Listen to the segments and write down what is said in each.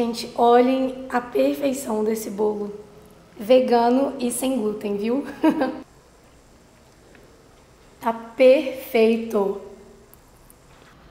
Gente, olhem a perfeição desse bolo. Vegano e sem glúten, viu? Tá perfeito!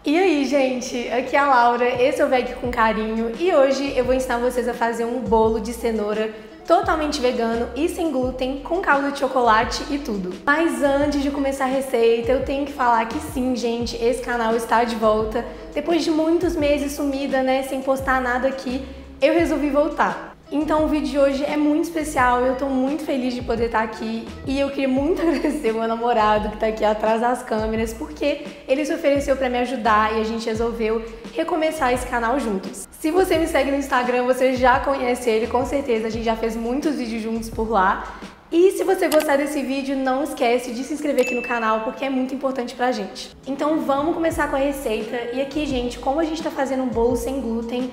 E aí, gente? Aqui é a Laura, esse é o Veg com Carinho e hoje eu vou ensinar vocês a fazer um bolo de cenoura totalmente vegano e sem glúten, com calda de chocolate e tudo. Mas antes de começar a receita, eu tenho que falar que sim, gente, esse canal está de volta. Depois de muitos meses sumida, né, sem postar nada aqui, eu resolvi voltar. Então o vídeo de hoje é muito especial, eu tô muito feliz de poder estar aqui e eu queria muito agradecer o meu namorado que tá aqui atrás das câmeras, porque ele se ofereceu pra me ajudar e a gente resolveu recomeçar esse canal juntos. Se você me segue no Instagram, você já conhece ele, com certeza, a gente já fez muitos vídeos juntos por lá. E se você gostar desse vídeo, não esquece de se inscrever aqui no canal, porque é muito importante pra gente. Então vamos começar com a receita. E aqui, gente, como a gente tá fazendo um bolo sem glúten,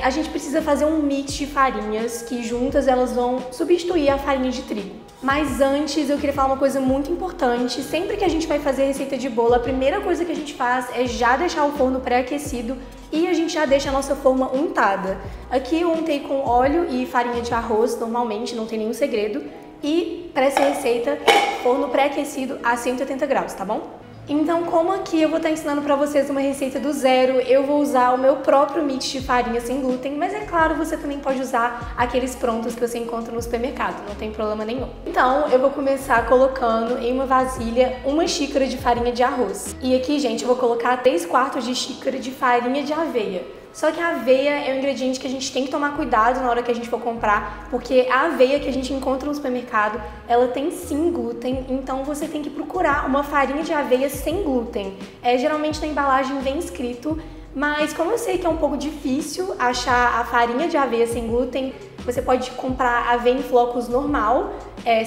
a gente precisa fazer um mix de farinhas que juntas elas vão substituir a farinha de trigo. Mas antes eu queria falar uma coisa muito importante. Sempre que a gente vai fazer receita de bolo, a primeira coisa que a gente faz é já deixar o forno pré-aquecido e a gente já deixa a nossa forma untada. Aqui eu untei com óleo e farinha de arroz, normalmente, não tem nenhum segredo. E para essa receita, forno pré-aquecido a 180 graus, tá bom? Então, como aqui eu vou estar ensinando para vocês uma receita do zero, eu vou usar o meu próprio mix de farinha sem glúten, mas é claro, você também pode usar aqueles prontos que você encontra no supermercado, não tem problema nenhum. Então, eu vou começar colocando em uma vasilha 1 xícara de farinha de arroz. E aqui, gente, eu vou colocar 3/4 de xícara de farinha de aveia. Só que a aveia é um ingrediente que a gente tem que tomar cuidado na hora que a gente for comprar, porque a aveia que a gente encontra no supermercado, ela tem sim glúten, então você tem que procurar uma farinha de aveia sem glúten. Geralmente na embalagem vem escrito, mas como eu sei que é um pouco difícil achar a farinha de aveia sem glúten, você pode comprar aveia em flocos normal,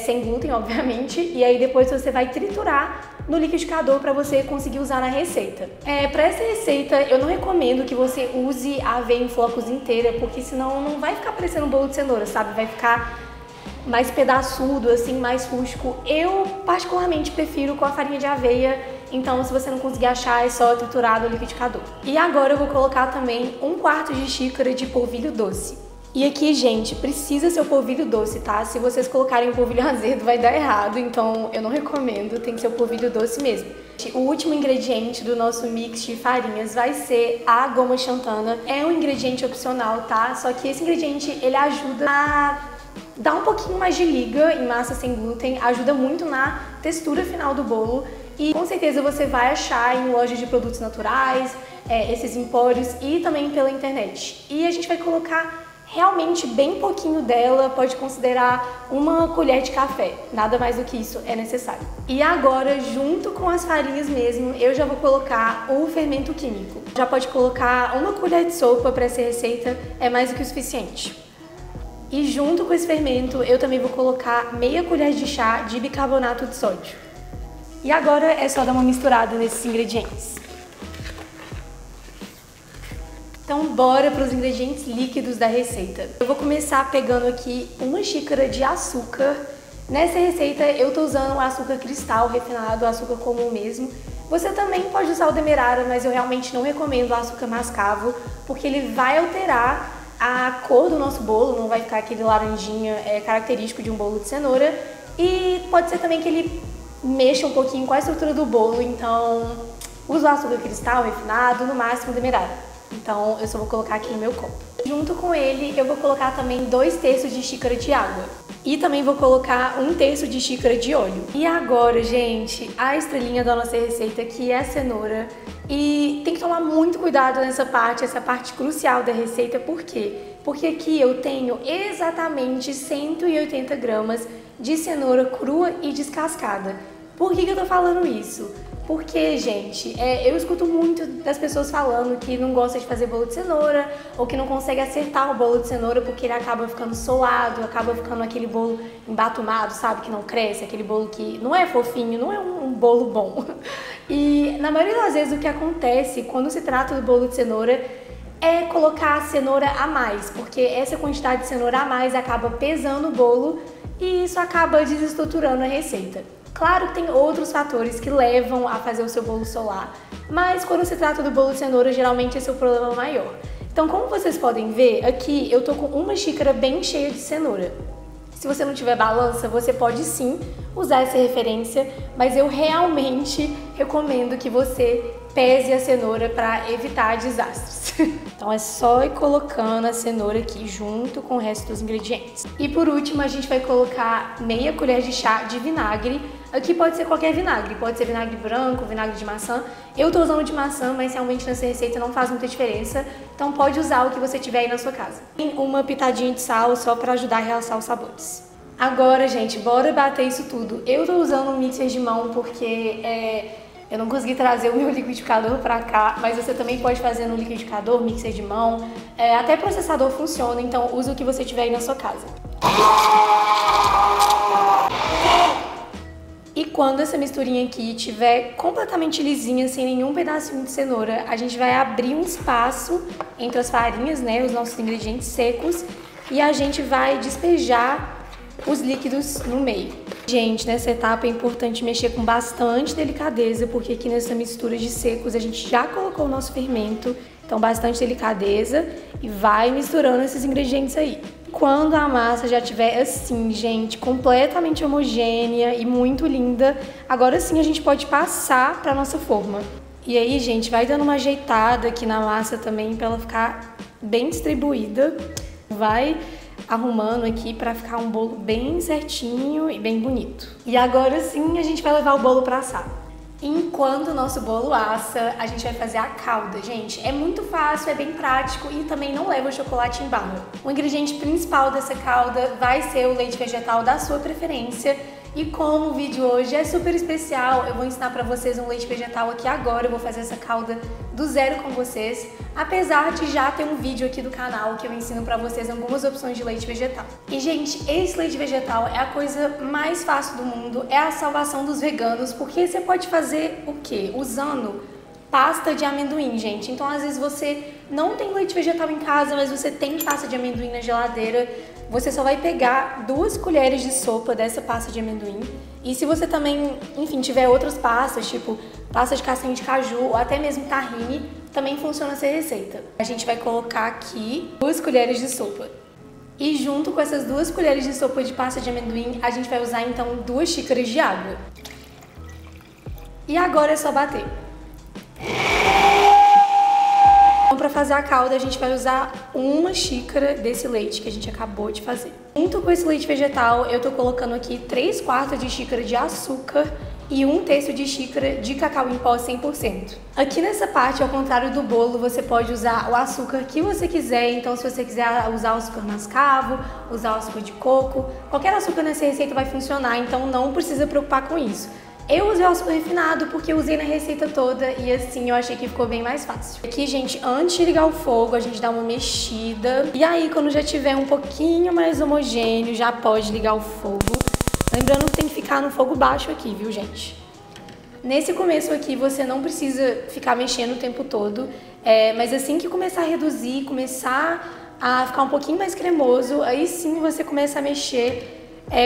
sem glúten, obviamente, e aí depois você vai triturar no liquidificador para você conseguir usar na receita. Para essa receita, eu não recomendo que você use a aveia em flocos inteira, porque senão não vai ficar parecendo um bolo de cenoura, sabe? Vai ficar mais pedaçudo, assim, mais rústico. Eu, particularmente, prefiro com a farinha de aveia, então se você não conseguir achar, é só triturar no liquidificador. E agora eu vou colocar também 1/4 de xícara de polvilho doce. E aqui, gente, precisa ser o polvilho doce, tá? Se vocês colocarem o polvilho azedo vai dar errado, então eu não recomendo, tem que ser o polvilho doce mesmo. O último ingrediente do nosso mix de farinhas vai ser a goma xantana. É um ingrediente opcional, tá? Só que esse ingrediente, ele ajuda a dar um pouquinho mais de liga em massa sem glúten, ajuda muito na textura final do bolo e com certeza você vai achar em lojas de produtos naturais, esses empórios e também pela internet. E a gente vai colocar realmente bem pouquinho dela, pode considerar 1 colher de café, nada mais do que isso é necessário. E agora, junto com as farinhas mesmo, eu já vou colocar o fermento químico. Já pode colocar 1 colher de sopa para essa receita, é mais do que o suficiente. E junto com esse fermento, eu também vou colocar meia colher de chá de bicarbonato de sódio. E agora é só dar uma misturada nesses ingredientes. Então bora para os ingredientes líquidos da receita. Eu vou começar pegando aqui 1 xícara de açúcar. Nessa receita eu tô usando o açúcar cristal refinado, o açúcar comum mesmo. Você também pode usar o demerara, mas eu realmente não recomendo o açúcar mascavo, porque ele vai alterar a cor do nosso bolo, não vai ficar aquele laranjinha característico de um bolo de cenoura. E pode ser também que ele mexa um pouquinho com a estrutura do bolo, então usa o açúcar cristal refinado, no máximo demerara. Então eu só vou colocar aqui no meu copo. Junto com ele eu vou colocar também 2/3 de xícara de água. E também vou colocar 1/3 de xícara de óleo. E agora, gente, a estrelinha da nossa receita, que é a cenoura. E tem que tomar muito cuidado nessa parte, essa parte crucial da receita. Por quê? Porque aqui eu tenho exatamente 180 gramas de cenoura crua e descascada. Por que eu tô falando isso? Porque, gente, eu escuto muito das pessoas falando que não gosta de fazer bolo de cenoura ou que não consegue acertar o bolo de cenoura porque ele acaba ficando solado, acaba ficando aquele bolo embatumado, sabe? Que não cresce, aquele bolo que não é fofinho, não é um bolo bom. E na maioria das vezes o que acontece quando se trata do bolo de cenoura é colocar a cenoura a mais, porque essa quantidade de cenoura a mais acaba pesando o bolo e isso acaba desestruturando a receita. Claro que tem outros fatores que levam a fazer o seu bolo solar, mas quando se trata do bolo de cenoura, geralmente esse é o problema maior. Então, como vocês podem ver, aqui eu tô com uma xícara bem cheia de cenoura. Se você não tiver balança, você pode sim usar essa referência, mas eu realmente recomendo que você pese a cenoura para evitar desastres. Então é só ir colocando a cenoura aqui junto com o resto dos ingredientes. E por último, a gente vai colocar meia colher de chá de vinagre. Aqui pode ser qualquer vinagre, pode ser vinagre branco, vinagre de maçã. Eu tô usando de maçã, mas realmente nessa receita não faz muita diferença. Então pode usar o que você tiver aí na sua casa. E uma pitadinha de sal só para ajudar a realçar os sabores. Agora, gente, bora bater isso tudo. Eu tô usando um mixer de mão porque eu não consegui trazer o meu liquidificador pra cá, mas você também pode fazer no liquidificador, mixer de mão. Até processador funciona, então use o que você tiver aí na sua casa. E quando essa misturinha aqui estiver completamente lisinha, sem nenhum pedacinho de cenoura, a gente vai abrir um espaço entre as farinhas, né, os nossos ingredientes secos, e a gente vai despejar os líquidos no meio. Gente, nessa etapa é importante mexer com bastante delicadeza, porque aqui nessa mistura de secos a gente já colocou o nosso fermento, então bastante delicadeza e vai misturando esses ingredientes aí. Quando a massa já estiver assim, gente, completamente homogênea e muito linda, agora sim a gente pode passar para nossa forma. E aí, gente, vai dando uma ajeitada aqui na massa também para ela ficar bem distribuída. Vai arrumando aqui para ficar um bolo bem certinho e bem bonito. E agora sim a gente vai levar o bolo para assar. Enquanto o nosso bolo assa, a gente vai fazer a calda. Gente, é muito fácil, é bem prático e também não leva chocolate em barra. O ingrediente principal dessa calda vai ser o leite vegetal da sua preferência. E como o vídeo hoje é super especial, eu vou ensinar pra vocês um leite vegetal aqui agora. Eu vou fazer essa calda do zero com vocês, apesar de já ter um vídeo aqui do canal que eu ensino pra vocês algumas opções de leite vegetal. E, gente, esse leite vegetal é a coisa mais fácil do mundo, é a salvação dos veganos, porque você pode fazer o quê? Usando pasta de amendoim, gente. Então, às vezes você não tem leite vegetal em casa, mas você tem pasta de amendoim na geladeira. Você só vai pegar 2 colheres de sopa dessa pasta de amendoim. E se você também, enfim, tiver outras pastas, tipo pasta de castanha de caju ou até mesmo tahine, também funciona essa receita. A gente vai colocar aqui 2 colheres de sopa. E junto com essas 2 colheres de sopa de pasta de amendoim, a gente vai usar então 2 xícaras de água. E agora é só bater. Então, para fazer a calda, a gente vai usar 1 xícara desse leite que a gente acabou de fazer. Junto com esse leite vegetal, eu tô colocando aqui 3/4 de xícara de açúcar e 1/3 de xícara de cacau em pó 100%. Aqui nessa parte, ao contrário do bolo, você pode usar o açúcar que você quiser. Então, se você quiser usar o açúcar mascavo, usar o açúcar de coco, qualquer açúcar nessa receita vai funcionar, então não precisa preocupar com isso. Eu usei o açúcar refinado porque eu usei na receita toda e assim eu achei que ficou bem mais fácil. Aqui, gente, antes de ligar o fogo, a gente dá uma mexida. E aí, quando já tiver um pouquinho mais homogêneo, já pode ligar o fogo. Lembrando que tem que ficar no fogo baixo aqui, viu, gente? Nesse começo aqui, você não precisa ficar mexendo o tempo todo. Mas assim que começar a reduzir, começar a ficar um pouquinho mais cremoso, aí sim você começa a mexer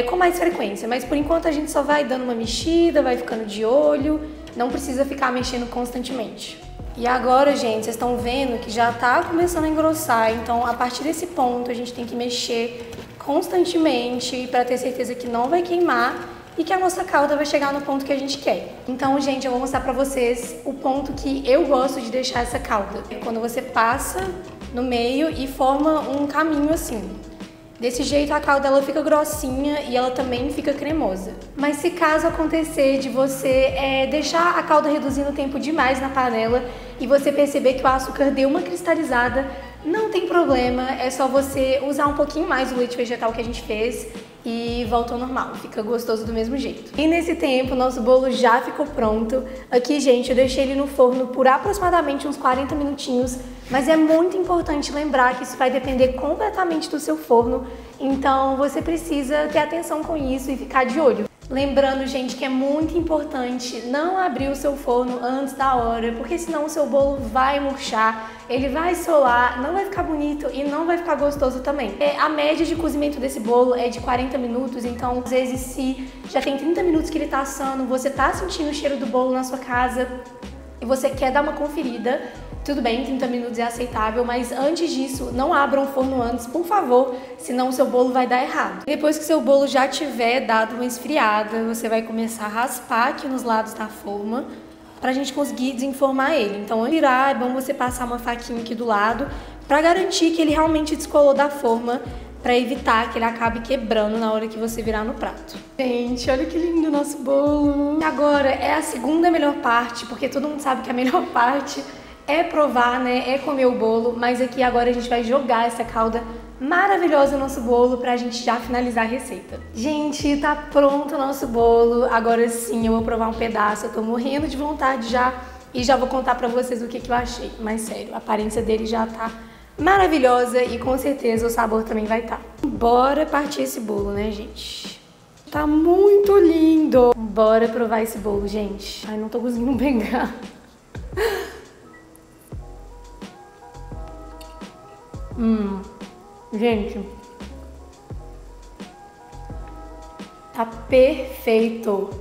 com mais frequência, mas por enquanto a gente só vai dando uma mexida, vai ficando de olho, não precisa ficar mexendo constantemente. E agora, gente, vocês estão vendo que já tá começando a engrossar, então a partir desse ponto a gente tem que mexer constantemente para ter certeza que não vai queimar e que a nossa calda vai chegar no ponto que a gente quer. Então, gente, eu vou mostrar pra vocês o ponto que eu gosto de deixar essa calda. É quando você passa no meio e forma um caminho assim. Desse jeito a calda ela fica grossinha e ela também fica cremosa. Mas se caso acontecer de você deixar a calda reduzindo o tempo demais na panela e você perceber que o açúcar deu uma cristalizada, não tem problema, é só você usar um pouquinho mais do leite vegetal que a gente fez e volta ao normal, fica gostoso do mesmo jeito. E nesse tempo, nosso bolo já ficou pronto. Aqui, gente, eu deixei ele no forno por aproximadamente uns 40 minutinhos, mas é muito importante lembrar que isso vai depender completamente do seu forno, então você precisa ter atenção com isso e ficar de olho. Lembrando, gente, que é muito importante não abrir o seu forno antes da hora, porque senão o seu bolo vai murchar, ele vai solar, não vai ficar bonito e não vai ficar gostoso também. A média de cozimento desse bolo é de 40 minutos, então às vezes se já tem 30 minutos que ele tá assando, você tá sentindo o cheiro do bolo na sua casa e você quer dar uma conferida, Tudo bem, 30 minutos é aceitável, mas antes disso, não abram o forno antes, por favor, senão o seu bolo vai dar errado. Depois que seu bolo já tiver dado uma esfriada, você vai começar a raspar aqui nos lados da forma, pra gente conseguir desenformar ele. Então, antes de virar, é bom você passar uma faquinha aqui do lado, pra garantir que ele realmente descolou da forma, pra evitar que ele acabe quebrando na hora que você virar no prato. Gente, olha que lindo o nosso bolo! Agora, é a segunda melhor parte, porque todo mundo sabe que a melhor parte é provar, né? É comer o bolo, mas aqui agora a gente vai jogar essa calda maravilhosa no nosso bolo pra gente já finalizar a receita. Gente, tá pronto o nosso bolo. Agora sim, eu vou provar um pedaço. Eu tô morrendo de vontade já e já vou contar pra vocês o que eu achei. Mas sério, a aparência dele já tá maravilhosa e com certeza o sabor também vai estar. Bora partir esse bolo, né, gente? Tá muito lindo! Bora provar esse bolo, gente. Ai, não tô conseguindo pegar. Gente, tá perfeito.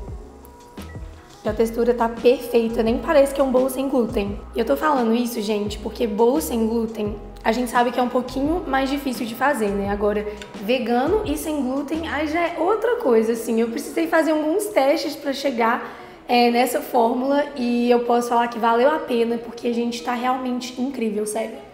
A textura tá perfeita, nem parece que é um bolo sem glúten. E eu tô falando isso, gente, porque bolo sem glúten, a gente sabe que é um pouquinho mais difícil de fazer, né? Agora, vegano e sem glúten, aí já é outra coisa, assim. Eu precisei fazer alguns testes pra chegar nessa fórmula e eu posso falar que valeu a pena, porque a gente tá realmente incrível, sério.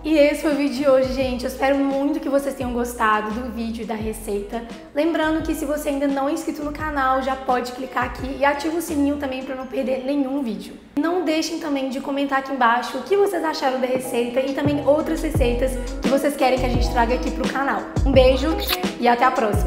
E esse foi o vídeo de hoje, gente. Eu espero muito que vocês tenham gostado do vídeo e da receita. Lembrando que se você ainda não é inscrito no canal, já pode clicar aqui e ativa o sininho também para não perder nenhum vídeo. Não deixem também de comentar aqui embaixo o que vocês acharam da receita e também outras receitas que vocês querem que a gente traga aqui pro canal. Um beijo e até a próxima!